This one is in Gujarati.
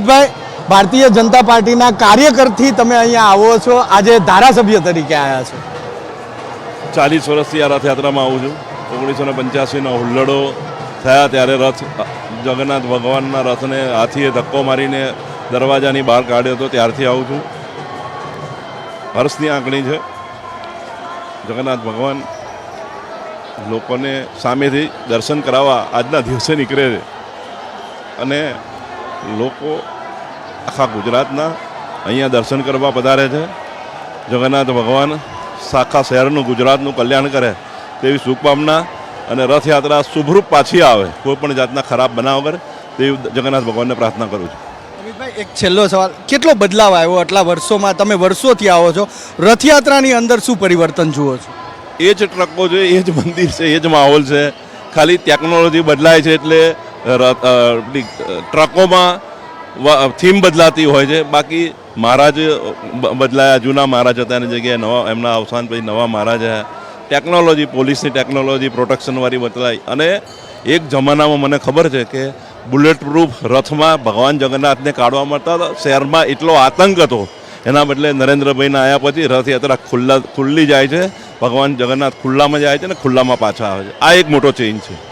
અમિતભાઈ, ભારતીય જનતા પાર્ટીના કાર્યકરથી તમે અહીંયા આવો છો, આજે ધારાસભ્ય તરીકે આવ્યા છો. 40 વર્ષથી આ રથયાત્રામાં આવું છું. 1985નો હુલ્લડો થયા ત્યારે રથ જગન્નાથ ભગવાનના રથને હાથીએ ધક્કો મારીને દરવાજાની બહાર કાઢ્યો હતો, ત્યારથી આવું છું. હર્ષની આંકણી છે. જગન્નાથ ભગવાન લોકોને સામેથી દર્શન કરાવવા આજના દિવસે નીકળે છે અને લોકો આખા ગુજરાતના અહીંયા દર્શન કરવા પધારે છે. જગન્નાથ ભગવાન આખા શહેરનું ગુજરાતનું કલ્યાણ કરે તેવી શુભકામના અને રથયાત્રા શુભરૂપ પાછી આવે, કોઈ પણ જાતના ખરાબ બનાવ કરે તેવી જગન્નાથ ભગવાનને પ્રાર્થના કરું છું. અમિતભાઈ, એક છેલ્લો સવાલ, કેટલો બદલાવ આવ્યો આટલા વર્ષોમાં? તમે વર્ષોથી આવો છો, રથયાત્રાની અંદર શું પરિવર્તન જુઓ છો? એ જ ટ્રકો છે, એ જ મંદિર છે, એ જ માહોલ છે. ખાલી ટેકનોલોજી બદલાય છે એટલે ટ્રકોમાં થીમ બદલાતી હોય છે, બાકી મહારાજ બદલાયા. જૂના મહારાજ હતા એની જગ્યાએ નવા, એમના અવસાન પછી નવા મહારાજ આવ્યા. ટેકનોલોજી, પોલીસની ટેકનોલોજી, પ્રોટેક્શનવાળી બદલાઈ. અને એક જમાનામાં મને ખબર છે કે બુલેટ પ્રૂફ રથમાં ભગવાન જગન્નાથને કાઢવા મળતા હતા, શહેરમાં એટલો આતંક હતો. એના બદલે નરેન્દ્રભાઈના આવ્યા પછી રથયાત્રા ખુલ્લી જાય છે, ભગવાન જગન્નાથ ખુલ્લામાં જાય છે ને ખુલ્લામાં પાછા આવે છે. આ એક મોટો ચેન્જ છે.